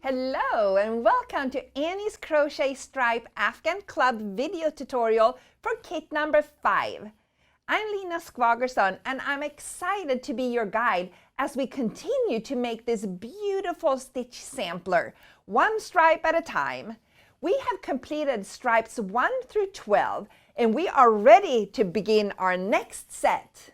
Hello and welcome to Annie's Crochet Stripe Afghan Club video tutorial for kit number 5. I'm Lina Skvagersson and I'm excited to be your guide as we continue to make this beautiful stitch sampler, one stripe at a time. We have completed stripes 1 through 12 and we are ready to begin our next set.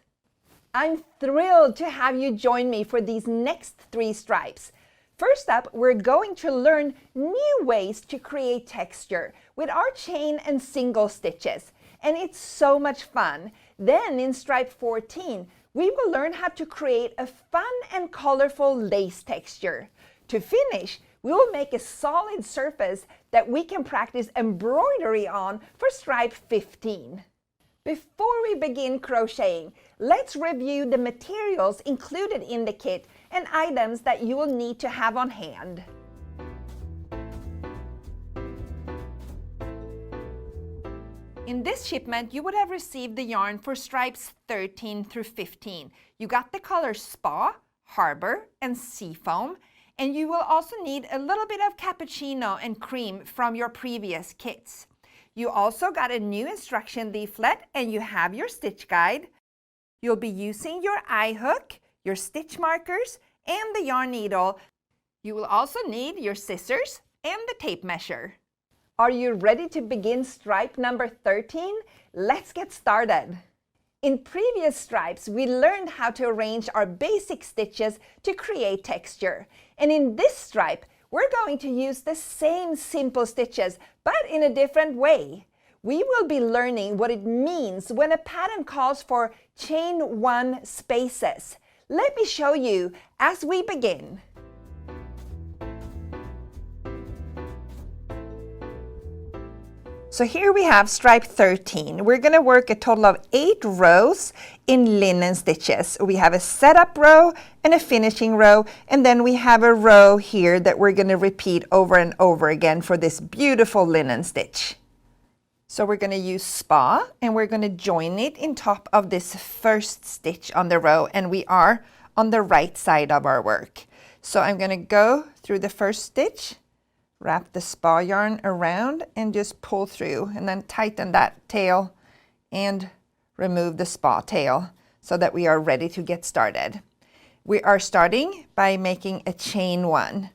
I'm thrilled to have you join me for these next 3 stripes. First up, we're going to learn new ways to create texture with our chain and single stitches, and it's so much fun. Then in stripe 14, we will learn how to create a fun and colorful lace texture. To finish, we will make a solid surface that we can practice embroidery on for stripe 15. Before we begin crocheting, let's review the materials included in the kit and items that you will need to have on hand. In this shipment, you would have received the yarn for stripes 13 through 15. You got the colors Spa, Harbor, and Seafoam, and you will also need a little bit of cappuccino and cream from your previous kits. You also got a new instruction leaflet and you have your stitch guide. You'll be using your eye hook, your stitch markers, and the yarn needle. You will also need your scissors and the tape measure. Are you ready to begin stripe number 13? Let's get started. In previous stripes, we learned how to arrange our basic stitches to create texture. And in this stripe, we're going to use the same simple stitches, but in a different way. We will be learning what it means when a pattern calls for chain 1 spaces. Let me show you as we begin. So here we have stripe 13. We're going to work a total of 8 rows in linen stitches. We have a setup row and a finishing row, and then we have a row here that we're going to repeat over and over again for this beautiful linen stitch. So we're going to use Spa and we're going to join it in top of this first stitch on the row, and we are on the right side of our work. So I'm going to go through the first stitch, wrap the Spa yarn around and just pull through, and then tighten that tail and remove the Spa tail so that we are ready to get started. We are starting by making a chain 1.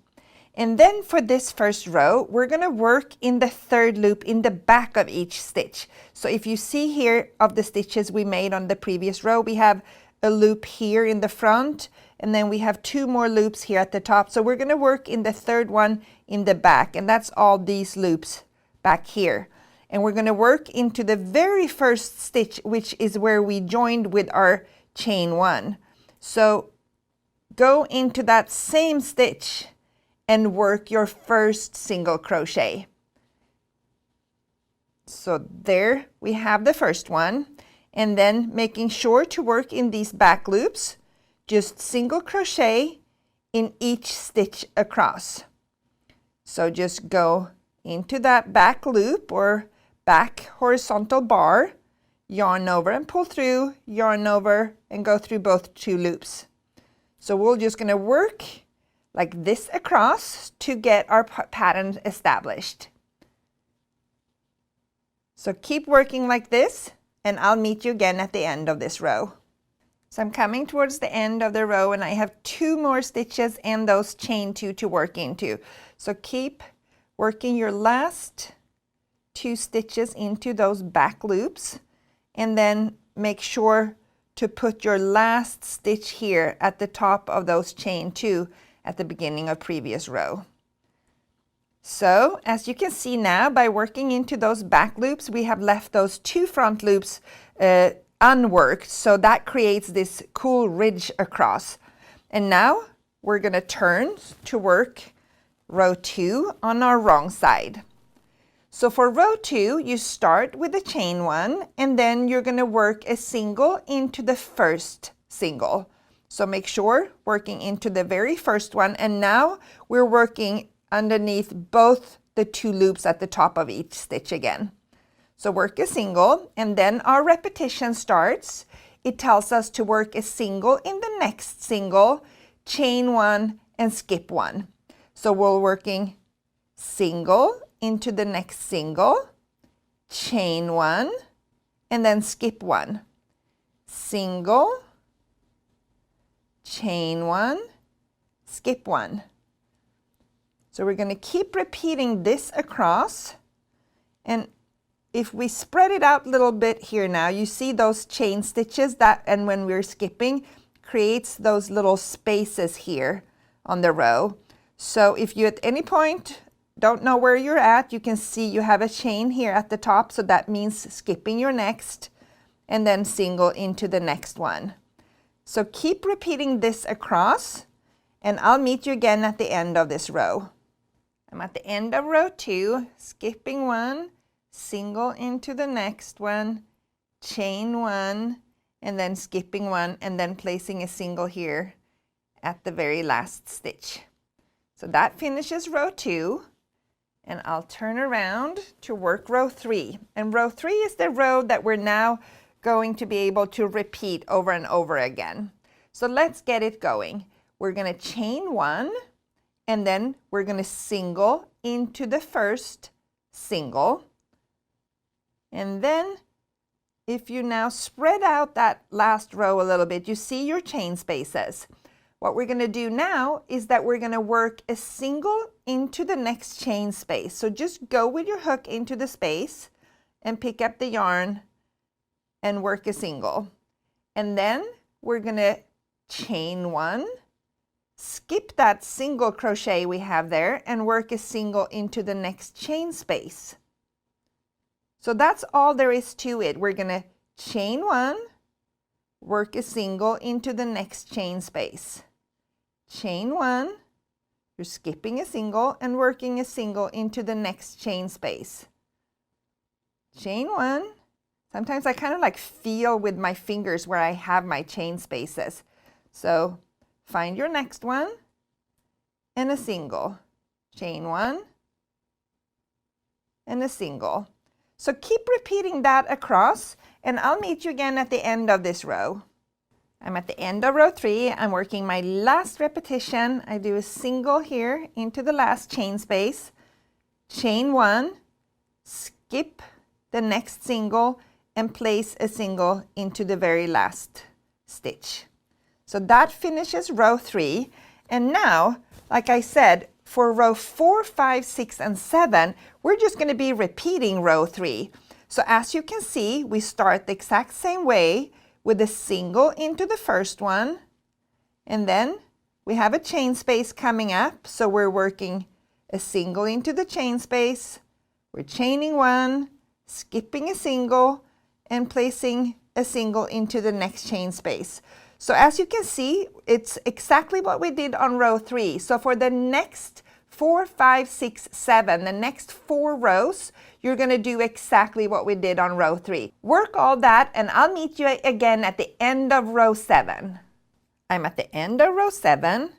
And then for this first row, we're going to work in the 3rd loop in the back of each stitch. So if you see here of the stitches we made on the previous row, we have a loop here in the front, and then we have 2 more loops here at the top. So we're going to work in the 3rd one in the back, and that's all these loops back here. And we're going to work into the very first stitch, which is where we joined with our chain 1. So go into that same stitch and work your first single crochet. So there we have the first one, and then making sure to work in these back loops, just single crochet in each stitch across. So just go into that back loop or back horizontal bar, yarn over and pull through, yarn over and go through both 2 loops. So we're just going to work like this across to get our pattern established. So keep working like this, and I'll meet you again at the end of this row. So I'm coming towards the end of the row and I have 2 more stitches and those chain 2 to work into. So keep working your last 2 stitches into those back loops, and then make sure to put your last stitch here at the top of those chain 2 at the beginning of previous row. So as you can see now, by working into those back loops, we have left those 2 front loops unworked, so that creates this cool ridge across. And now we're going to turn to work row 2 on our wrong side. So for row 2, you start with the chain 1, and then you're going to work a single into the first single. So make sure working into the very first one, and now we're working underneath both the 2 loops at the top of each stitch again. So work a single, and then our repetition starts. It tells us to work a single in the next single, chain 1 and skip 1. So we're working single into the next single, chain one, and then skip one. Single, chain one, skip one. So we're going to keep repeating this across. And if we spread it out a little bit here now, you see those chain stitches that, and when we're skipping, creates those little spaces here on the row. So if you at any point don't know where you're at, you can see you have a chain here at the top, so that means skipping your next, and then single into the next one. So keep repeating this across, and I'll meet you again at the end of this row. I'm at the end of row 2, skipping one, single into the next one, chain one, and then skipping one, and then placing a single here at the very last stitch. So that finishes row 2, and I'll turn around to work row 3. And row 3 is the row that we're now going to be able to repeat over and over again. So let's get it going. We're going to chain one, and then we're going to single into the first single. And then if you now spread out that last row a little bit, you see your chain spaces. What we're going to do now is that we're going to work a single into the next chain space. So just go with your hook into the space and pick up the yarn and work a single. And then we're going to chain one, skip that single crochet we have there, and work a single into the next chain space. So that's all there is to it. We're going to chain one, work a single into the next chain space. Chain one, you're skipping a single and working a single into the next chain space. Chain one. Sometimes I kind of like feel with my fingers where I have my chain spaces. So find your next one and a single. Chain one and a single. So keep repeating that across, and I'll meet you again at the end of this row. I'm at the end of row 3. I'm working my last repetition. I do a single here into the last chain space, chain one, skip the next single, and place a single into the very last stitch. So that finishes row 3. And now, like I said, for row 4, 5, 6, and 7, we're just going to be repeating row 3. So as you can see, we start the exact same way with a single into the first one, and then we have a chain space coming up, so we're working a single into the chain space, we're chaining one, skipping a single, and placing a single into the next chain space. So as you can see, it's exactly what we did on row 3. So for the next 4, 5, 6, 7, the next 4 rows, you're going to do exactly what we did on row 3. Work all that, and I'll meet you again at the end of row 7. I'm at the end of row 7,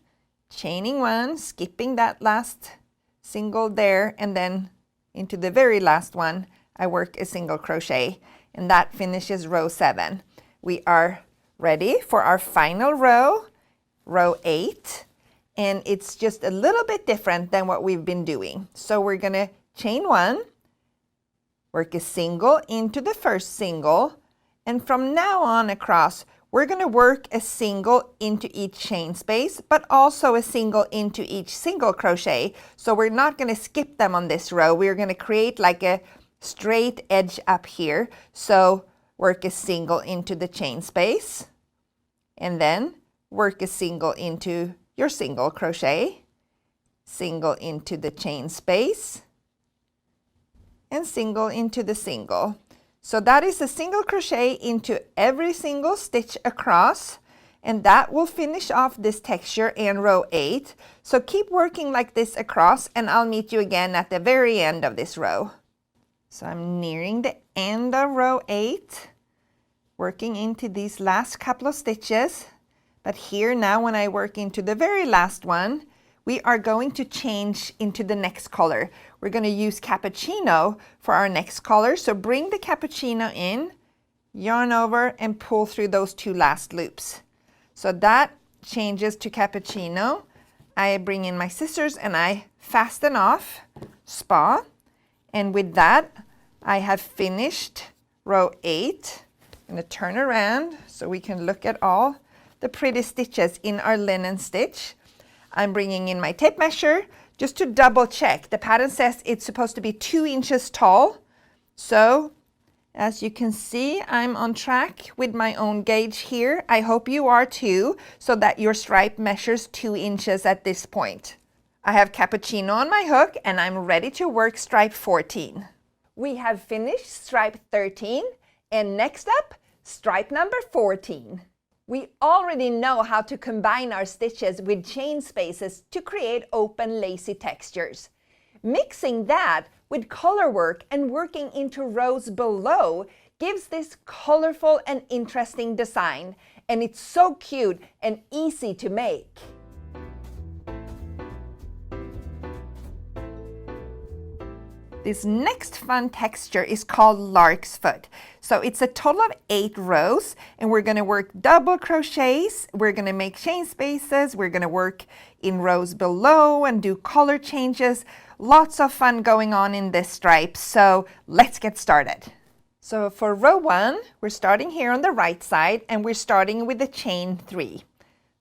chaining one, skipping that last single there, and then into the very last one, I work a single crochet, and that finishes row 7. We are ready for our final row, row 8. And it's just a little bit different than what we've been doing. So we're going to chain one, work a single into the first single, and from now on across, we're going to work a single into each chain space, but also a single into each single crochet. So we're not going to skip them on this row. We're going to create like a straight edge up here. So work a single into the chain space, and then work a single into your single crochet, single into the chain space, and single into the single. So that is a single crochet into every single stitch across, and that will finish off this texture in row 8. So keep working like this across, and I'll meet you again at the very end of this row. So I'm nearing the end of row 8, working into these last couple of stitches. But here now, when I work into the very last one, we are going to change into the next color. We're going to use cappuccino for our next color. So bring the cappuccino in, yarn over, and pull through those 2 last loops. So that changes to cappuccino. I bring in my scissors and I fasten off spa. And with that, I have finished row 8. I'm going to turn around so we can look at all the pretty stitches in our linen stitch. I'm bringing in my tape measure just to double check. The pattern says it's supposed to be 2 inches tall. So as you can see, I'm on track with my own gauge here. I hope you are too, so that your stripe measures 2 inches at this point. I have cappuccino on my hook and I'm ready to work stripe 14. We have finished stripe 13 and next up, stripe number 14. We already know how to combine our stitches with chain spaces to create open, lacy textures. Mixing that with color work and working into rows below gives this colorful and interesting design, and it's so cute and easy to make. This next fun texture is called lark's foot. So it's a total of 8 rows, and we're going to work double crochets, we're going to make chain spaces, we're going to work in rows below and do color changes. Lots of fun going on in this stripe, so let's get started. So for row 1, we're starting here on the right side and we're starting with the chain 3.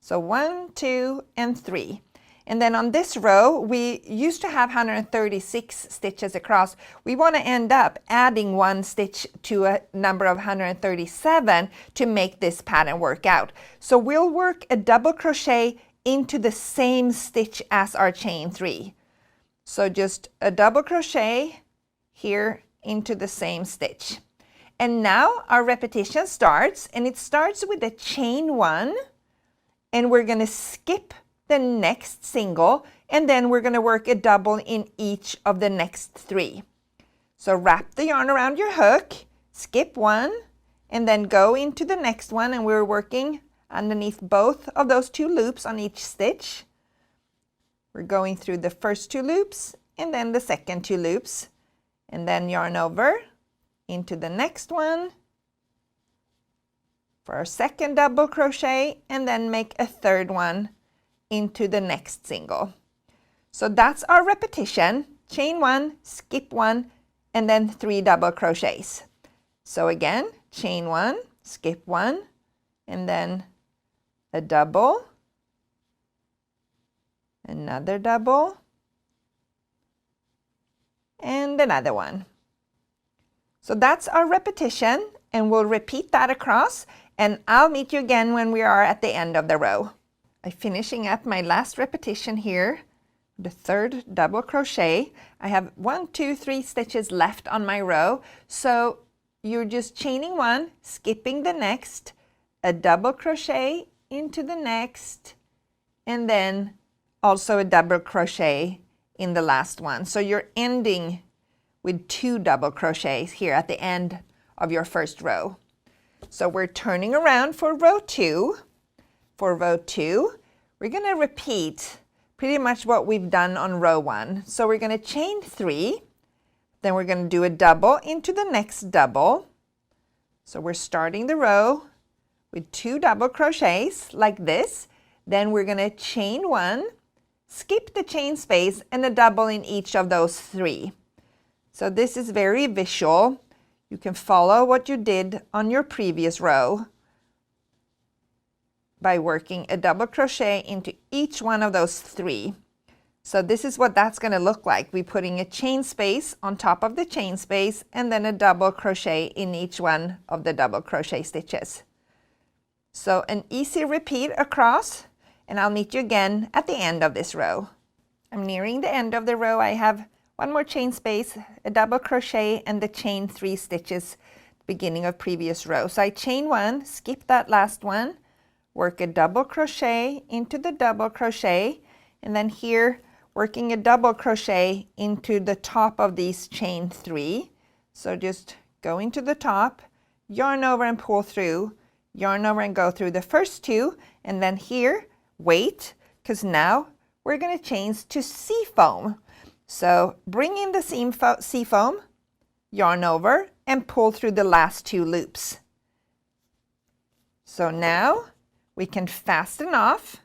So 1, 2, and 3. And then on this row, we used to have 136 stitches across. We want to end up adding 1 stitch to a number of 137 to make this pattern work out. So we'll work a double crochet into the same stitch as our chain 3. So just a double crochet here into the same stitch. And now our repetition starts, and it starts with a chain 1, and we're going to skip the next single, and then we're going to work a double in each of the next 3. So wrap the yarn around your hook, skip 1, and then go into the next one, and we're working underneath both of those 2 loops on each stitch. We're going through the first 2 loops and then the second 2 loops, and then yarn over into the next one for our second double crochet, and then make a third one into the next single. So that's our repetition: chain 1, skip 1, and then 3 double crochets. So again, chain 1, skip 1, and then a double, another double, and another one. So that's our repetition, and we'll repeat that across, and I'll meet you again when we are at the end of the row. I'm finishing up my last repetition here, the 3rd double crochet. I have 1, 2, 3 stitches left on my row, so you're just chaining 1, skipping the next, a double crochet into the next, and then also a double crochet in the last one. So you're ending with 2 double crochets here at the end of your first row. So we're turning around for row 2. For row 2, we're going to repeat pretty much what we've done on row 1. So we're going to chain 3, then we're going to do a double into the next double. So we're starting the row with 2 double crochets like this. Then we're going to chain 1, skip the chain space, and a double in each of those 3. So this is very visual. You can follow what you did on your previous row by working a double crochet into each one of those 3. So this is what that's going to look like. We're putting a chain space on top of the chain space, and then a double crochet in each one of the double crochet stitches. So an easy repeat across, and I'll meet you again at the end of this row. I'm nearing the end of the row. I have 1 more chain space, a double crochet, and the chain 3 stitches beginning of previous row. So I chain 1, skip that last one, work a double crochet into the double crochet, and then here working a double crochet into the top of these chain 3. So just go into the top, yarn over and pull through, yarn over and go through the first 2, and then here wait, because now we're going to change to seafoam. So bring in the seafoam, yarn over, and pull through the last 2 loops. So now we can fasten off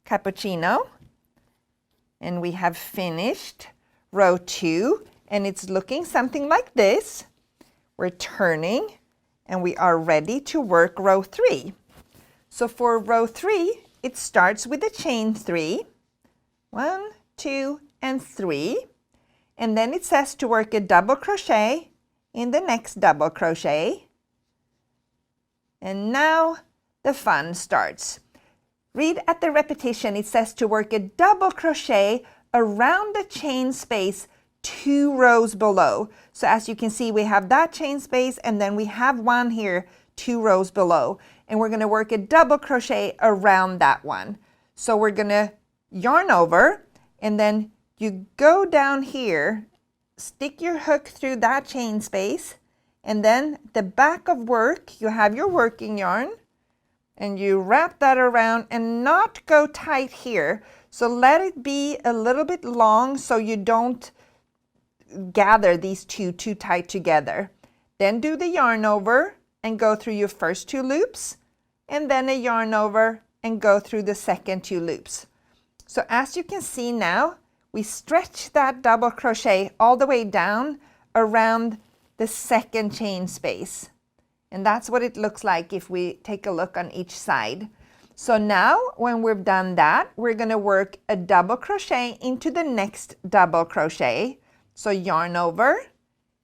cappuccino, And we have finished row 2, and it's looking something like this. We're turning, and we are ready to work row 3. So for row 3, it starts with a chain 3. 1, 2, and 3. And then it says to work a double crochet in the next double crochet. And now the fun starts. Read at the repetition. It says to work a double crochet around the chain space 2 rows below. So as you can see, we have that chain space, and then we have one here 2 rows below. And we're going to work a double crochet around that one. So we're going to yarn over, and then you go down here, stick your hook through that chain space, and then the back of work, you have your working yarn, and you wrap that around and not go tight here. So let it be a little bit long so you don't gather these two too tight together. Then do the yarn over and go through your first 2 loops, and then a yarn over and go through the second 2 loops. So as you can see now, we stretch that double crochet all the way down around the second chain space. And that's what it looks like if we take a look on each side. So now when we've done that, we're going to work a double crochet into the next double crochet. So yarn over,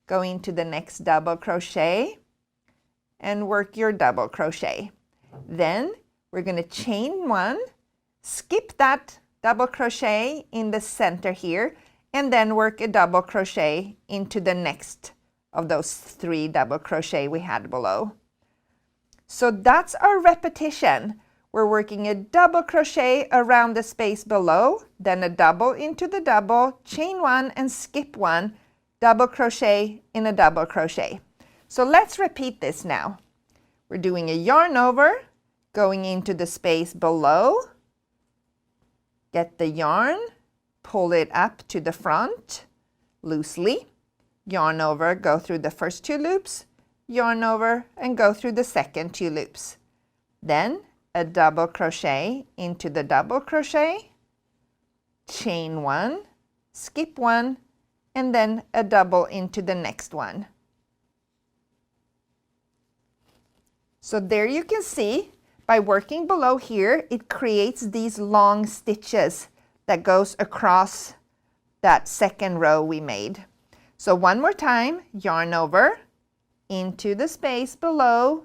go into the next double crochet, and work your double crochet. Then we're going to chain 1, skip that double crochet in the center here, and then work a double crochet into the next of those 3 double crochet we had below. So that's our repetition. We're working a double crochet around the space below, then a double into the double, chain 1 and skip 1, double crochet in a double crochet. So let's repeat this now. We're doing a yarn over, going into the space below, get the yarn, pull it up to the front loosely, yarn over, go through the first 2 loops, yarn over and go through the second 2 loops. Then a double crochet into the double crochet, chain 1, skip 1, and then a double into the next one. So there you can see, by working below here, it creates these long stitches that goes across that second row we made. So one more time, yarn over, into the space below,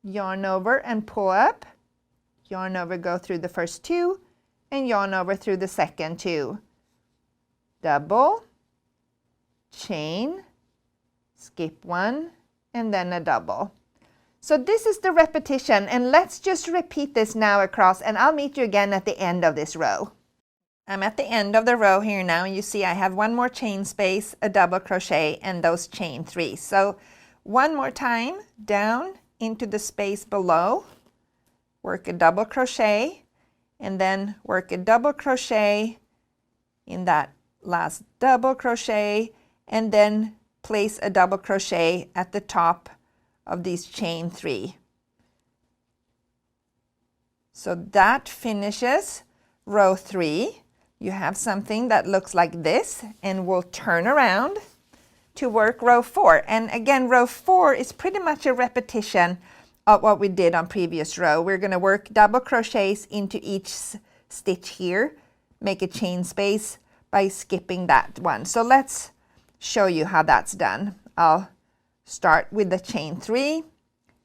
yarn over and pull up, yarn over, go through the first 2, and yarn over through the second 2. Double, chain, skip 1, and then a double. So this is the repetition, and let's just repeat this now across, and I'll meet you again at the end of this row. I'm at the end of the row here now, and you see I have one more chain space, a double crochet, and those chain 3. So one more time, down into the space below, work a double crochet, and then work a double crochet in that last double crochet, and then place a double crochet at the top of these chain 3. So that finishes row 3. You have something that looks like this, and we'll turn around to work row 4. And again, row 4 is pretty much a repetition of what we did on previous row. We're going to work double crochets into each stitch here, make a chain space by skipping that one. So let's show you how that's done. I'll start with the chain 3,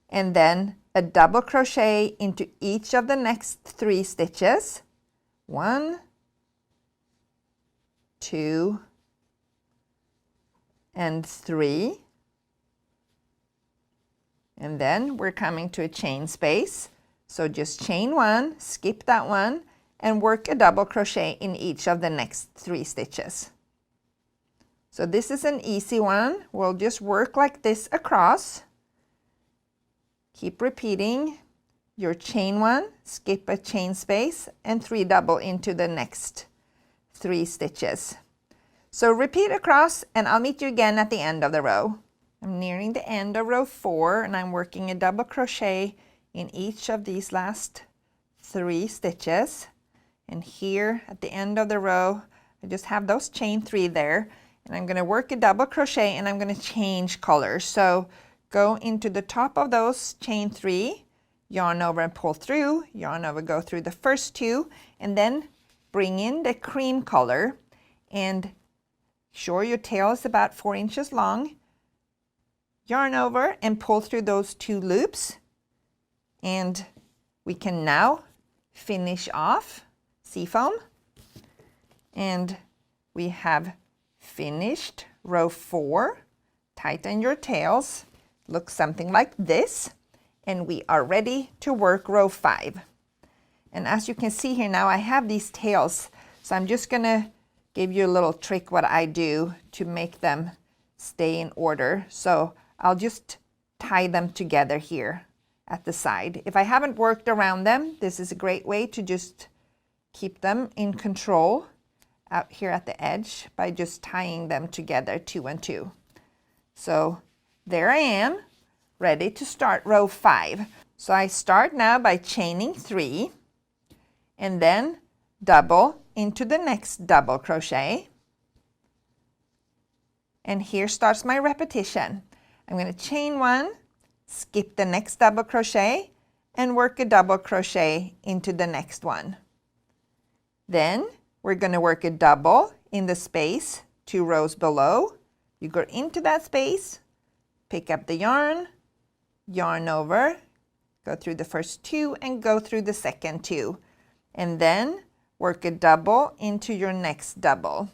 and then a double crochet into each of the next 3 stitches. 1, 2, and 3. And then we're coming to a chain space. So just chain 1, skip that one, and work a double crochet in each of the next 3 stitches. So this is an easy one. We'll just work like this across. Keep repeating your chain 1, skip a chain space, and 3 double into the next 3 stitches. So repeat across, and I'll meet you again at the end of the row. I'm nearing the end of row 4, and I'm working a double crochet in each of these last 3 stitches. And here at the end of the row, I just have those chain 3 there. And I'm going to work a double crochet and I'm going to change colors. So go into the top of those chain 3, yarn over and pull through, yarn over, go through the first 2, and then bring in the cream color and sure your tail is about 4 inches long. Yarn over and pull through those 2 loops. And we can now finish off seafoam. And we have finished row 4. Tighten your tails. Looks something like this. And we are ready to work row 5. And as you can see here now, I have these tails. So I'm just going to give you a little trick what I do to make them stay in order. So I'll just tie them together here at the side. If I haven't worked around them, this is a great way to just keep them in control out here at the edge by just tying them together 2 and 2. So there I am, ready to start row 5. So I start now by chaining 3 and then double into the next double crochet. And here starts my repetition. I'm going to chain 1, skip the next double crochet, and work a double crochet into the next one. Then we're going to work a double in the space 2 rows below. You go into that space, pick up the yarn, yarn over, go through the first 2 and go through the second 2. And then work a double into your next double.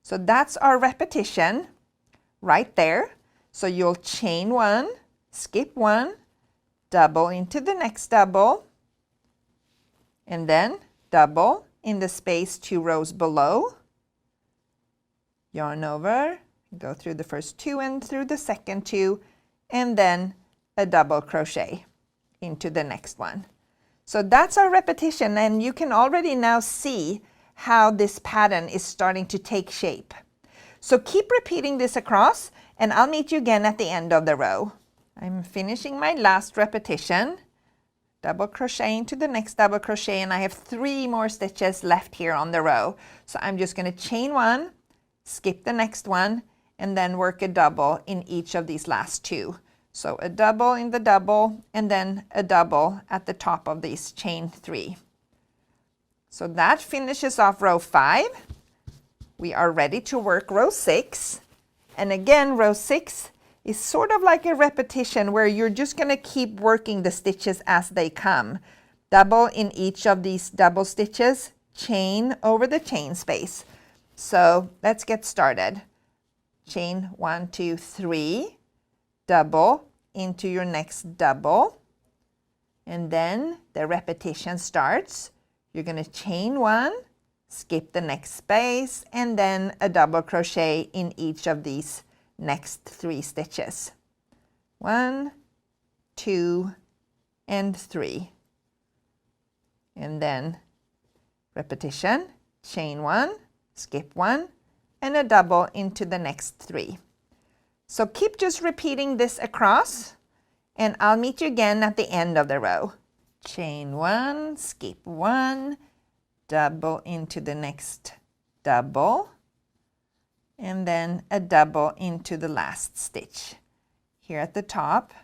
So that's our repetition right there. So you'll chain 1, skip 1, double into the next double, and then double in the space 2 rows below, yarn over, go through the first 2 and through the second 2, and then a double crochet into the next one. So that's our repetition, and you can already now see how this pattern is starting to take shape. So keep repeating this across, and I'll meet you again at the end of the row. I'm finishing my last repetition. Double crochet into the next double crochet, and I have 3 more stitches left here on the row. So I'm just going to chain 1, skip the next one, and then work a double in each of these last 2. So a double in the double, and then a double at the top of these chain 3. So that finishes off row 5. We are ready to work row 6. And again, row 6 is sort of like a repetition where you're just going to keep working the stitches as they come. Double in each of these double stitches, chain over the chain space. So let's get started. Chain 1, 2, 3, double into your next double, and then the repetition starts. You're going to chain 1, skip the next space, and then a double crochet in each of these next 3 stitches. 1, 2, and 3. And then repetition, chain 1, skip 1, and a double into the next 3. So keep just repeating this across, and I'll meet you again at the end of the row. Chain 1, skip 1, double into the next double, and then a double into the last stitch here at the top.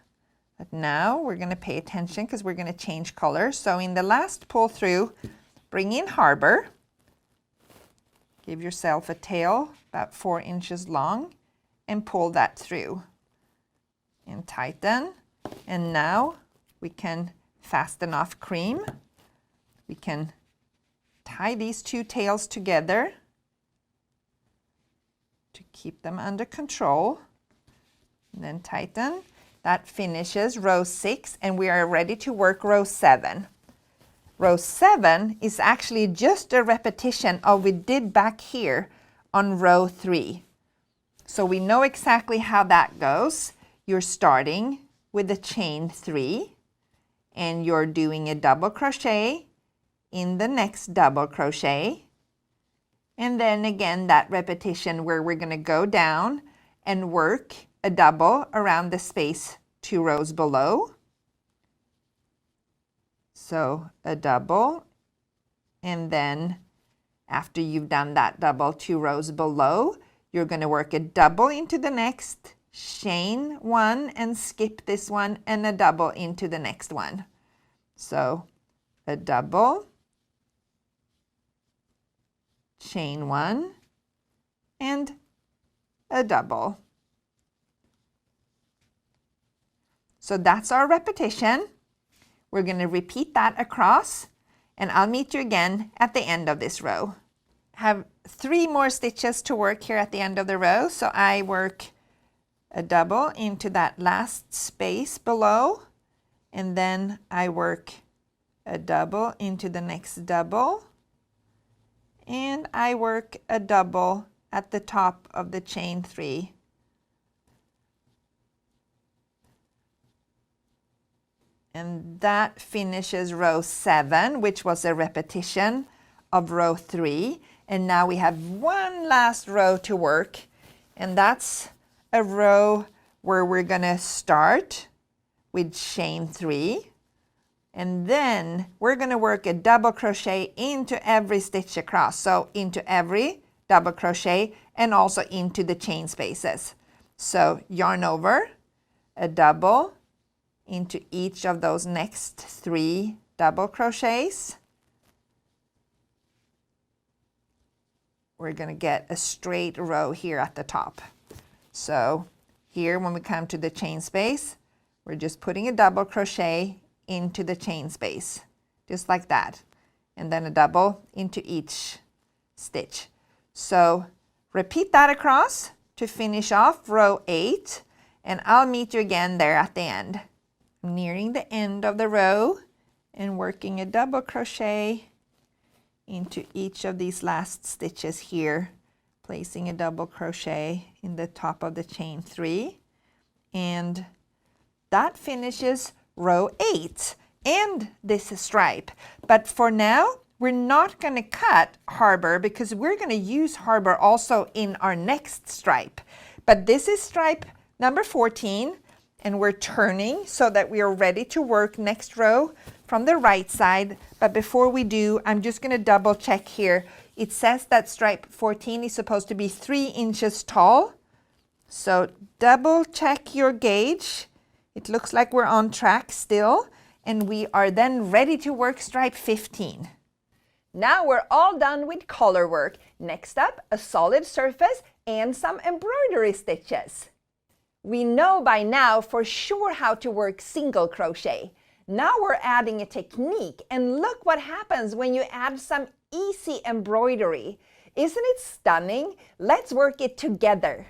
But now we're going to pay attention because we're going to change colors. So in the last pull through, bring in Harbor. Give yourself a tail about 4 inches long and pull that through and tighten. And now we can fasten off Cream. We can tie these 2 tails together to keep them under control, and then tighten. That finishes row 6, and we are ready to work row 7. Row 7 is actually just a repetition of what we did back here on row 3. So we know exactly how that goes. You're starting with a chain 3, and you're doing a double crochet in the next double crochet. And then again, that repetition where we're going to go down and work a double around the space 2 rows below. So a double And then after you've done that double 2 rows below, you're going to work a double into the next, chain 1 and skip this one, and a double into the next one. So a double, chain 1, and a double. So that's our repetition. We're going to repeat that across, and I'll meet you again at the end of this row. Have 3 more stitches to work here at the end of the row, so I work a double into that last space below, and then I work a double into the next double, and I work a double at the top of the chain 3. And that finishes row 7, which was a repetition of row 3. And now we have one last row to work, and that's a row where we're going to start with chain 3, and then we're going to work a double crochet into every stitch across. So into every double crochet and also into the chain spaces. So yarn over, a double into each of those next 3 double crochets. We're going to get a straight row here at the top. So here when we come to the chain space, we're just putting a double crochet into the chain space, just like that, and then a double into each stitch. So repeat that across to finish off row 8, and I'll meet you again there at the end. I'm nearing the end of the row and working a double crochet into each of these last stitches here, placing a double crochet in the top of the chain 3, and that finishes row 8 and this stripe. But for now, we're not going to cut harbor because we're going to use harbor also in our next stripe. But this is stripe number 14, and we're turning so that we are ready to work next row from the right side. But before we do, I'm just going to double check here. It says that stripe 14 is supposed to be 3 inches tall. So double check your gauge. It looks like we're on track still, and we are then ready to work stripe 15. Now we're all done with collar work. Next up, a solid surface and some embroidery stitches. We know by now for sure how to work single crochet. Now we're adding a technique, and look what happens when you add some easy embroidery. Isn't it stunning? Let's work it together.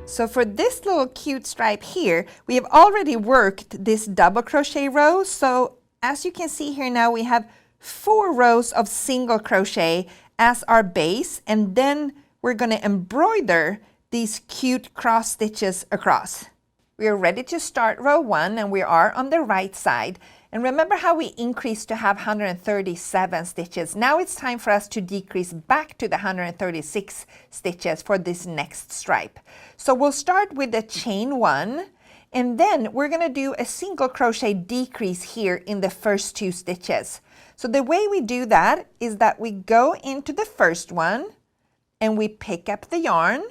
So for this little cute stripe here, we have already worked this double crochet row. So as you can see here now, we have 4 rows of single crochet as our base, and then we're going to embroider these cute cross stitches across. We are ready to start row 1, and we are on the right side. And remember how we increased to have 137 stitches. Now it's time for us to decrease back to the 136 stitches for this next stripe. So we'll start with the chain 1, and then we're going to do a single crochet decrease here in the first 2 stitches. So the way we do that is that we go into the first one and we pick up the yarn,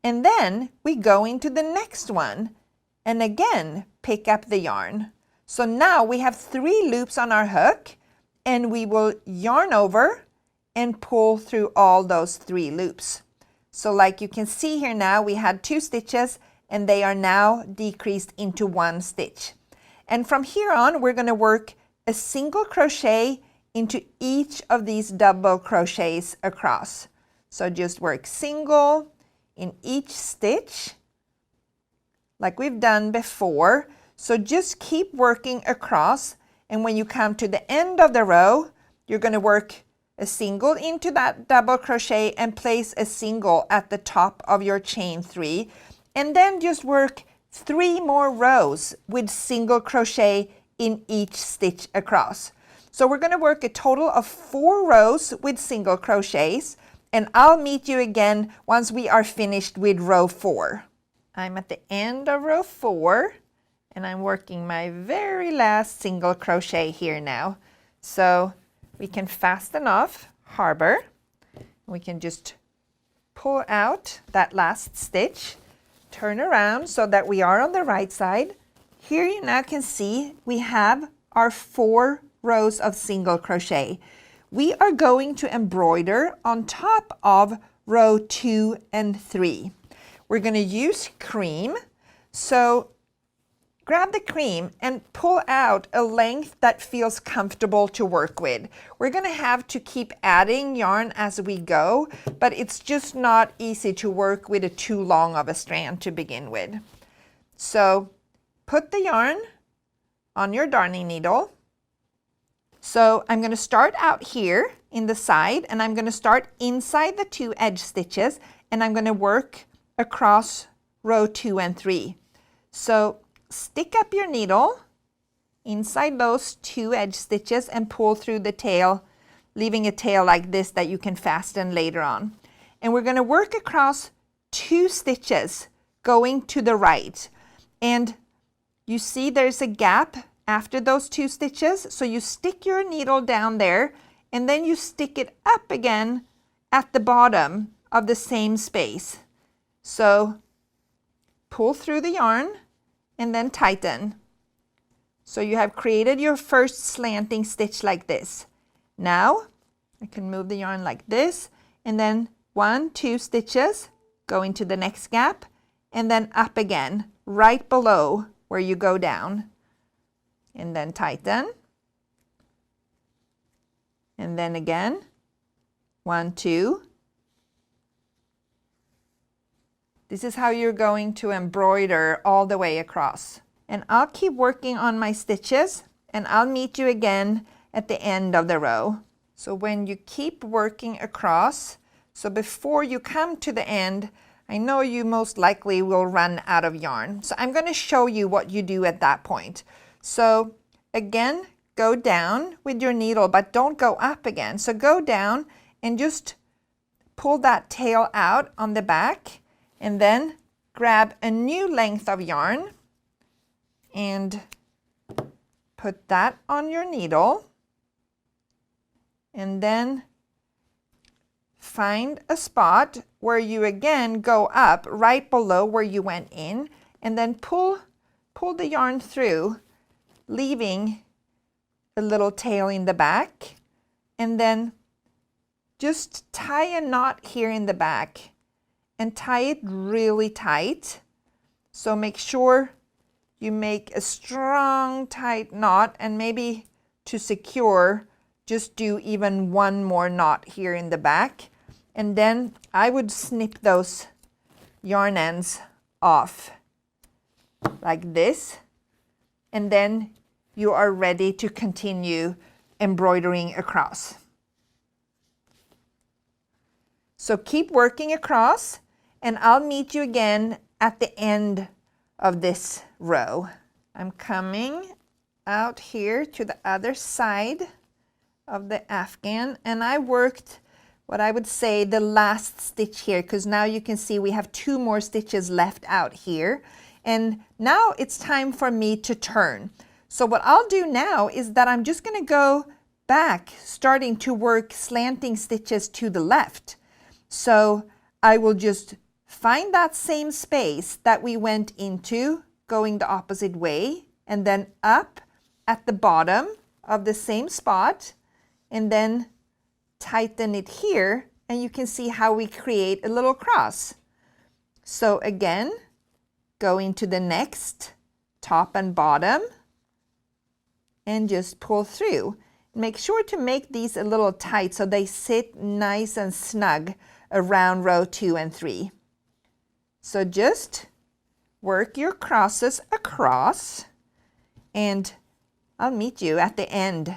and then we go into the next one and again pick up the yarn. So now we have 3 loops on our hook, and we will yarn over and pull through all those 3 loops. So like you can see here now, we had 2 stitches and they are now decreased into 1 stitch. And from here on, we're going to work a single crochet into each of these double crochets across. So just work single in each stitch like we've done before. So just keep working across, and when you come to the end of the row, you're going to work a single into that double crochet and place a single at the top of your chain 3, and then just work 3 more rows with single crochet in each stitch across. So we're going to work a total of 4 rows with single crochets, and I'll meet you again once we are finished with row 4. I'm at the end of row 4, And I'm working my very last single crochet here now. So we can fasten off harbor. We can just pull out that last stitch, turn around so that we are on the right side. Here you now can see we have our 4 rows of single crochet. We are going to embroider on top of row 2 and 3. We're going to use cream. So grab the cream and pull out a length that feels comfortable to work with. We're going to have to keep adding yarn as we go, but it's just not easy to work with a too long of a strand to begin with. So put the yarn on your darning needle. So I'm going to start out here in the side, and I'm going to start inside the 2 edge stitches, and I'm going to work across row 2 and 3. So stick up your needle inside those 2 edge stitches and pull through the tail, leaving a tail like this that you can fasten later on. And we're going to work across 2 stitches going to the right. And you see there's a gap after those 2 stitches, so you stick your needle down there and then you stick it up again at the bottom of the same space. So pull through the yarn and then tighten. So you have created your first slanting stitch like this. Now I can move the yarn like this, and then 1, 2 stitches, go into the next gap, and then up again, right below where you go down. And then tighten. And then again, 1, 2. This is how you're going to embroider all the way across. And I'll keep working on my stitches, and I'll meet you again at the end of the row. So when you keep working across, so before you come to the end, I know you most likely will run out of yarn. So I'm going to show you what you do at that point. So again, go down with your needle, but don't go up again. So go down and just pull that tail out on the back, and then grab a new length of yarn and put that on your needle. And then find a spot where you again go up right below where you went in, and then pull the yarn through, leaving a little tail in the back, and then just tie a knot here in the back and tie it really tight. So make sure you make a strong tight knot, and maybe to secure, just do even 1 more knot here in the back. And then I would snip those yarn ends off like this, and then you are ready to continue embroidering across. So keep working across, and I'll meet you again at the end of this row. I'm coming out here to the other side of the afghan, and I worked what I would say the last stitch here, because now you can see we have 2 more stitches left out here. And now it's time for me to turn. So what I'll do now is that I'm just going to go back, starting to work slanting stitches to the left. So I will just find that same space that we went into, going the opposite way, and then up at the bottom of the same spot, and then tighten it here, and you can see how we create a little cross. So again, go into the next top and bottom, and just pull through. Make sure to make these a little tight so they sit nice and snug around row 2 and 3. So just work your crosses across, and I'll meet you at the end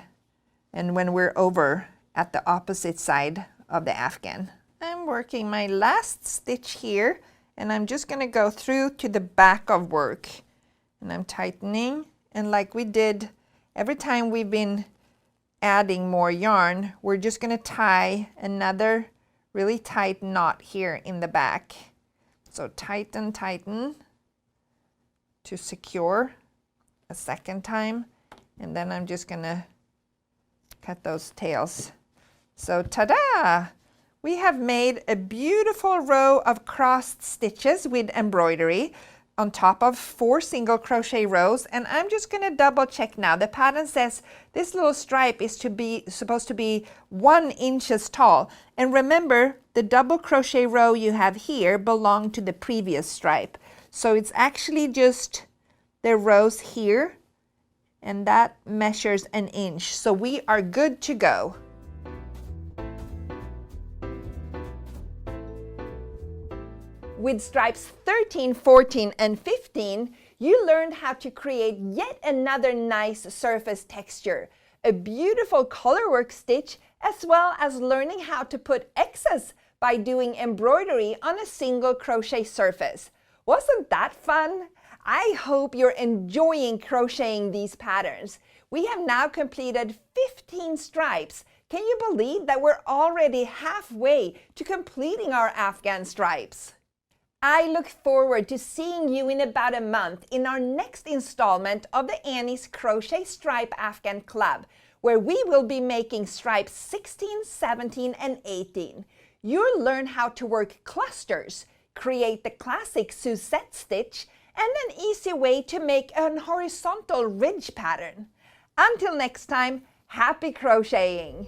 and when we're over at the opposite side of the afghan. I'm working my last stitch here, and I'm just going to go through to the back of work, and I'm tightening, and like we did every time we've been adding more yarn, we're just going to tie another really tight knot here in the back. So tighten to secure a second time, and then I'm just gonna cut those tails. So ta-da! We have made a beautiful row of crossed stitches with embroidery on top of 4 single crochet rows, and I'm just going to double check now. The pattern says this little stripe is supposed to be 1 inch tall, and remember the double crochet row you have here belonged to the previous stripe, so it's actually just the rows here, and that measures 1 inch, so we are good to go. With stripes 13, 14, and 15, you learned how to create yet another nice surface texture, a beautiful colorwork stitch, as well as learning how to put X's by doing embroidery on a single crochet surface. Wasn't that fun? I hope you're enjoying crocheting these patterns. We have now completed 15 stripes. Can you believe that we're already halfway to completing our Afghan stripes? I look forward to seeing you in about a month in our next installment of the Annie's Crochet Stripe Afghan Club, where we will be making stripes 16, 17, and 18. You'll learn how to work clusters, create the classic Suzette stitch, and an easy way to make an horizontal ridge pattern. Until next time, happy crocheting!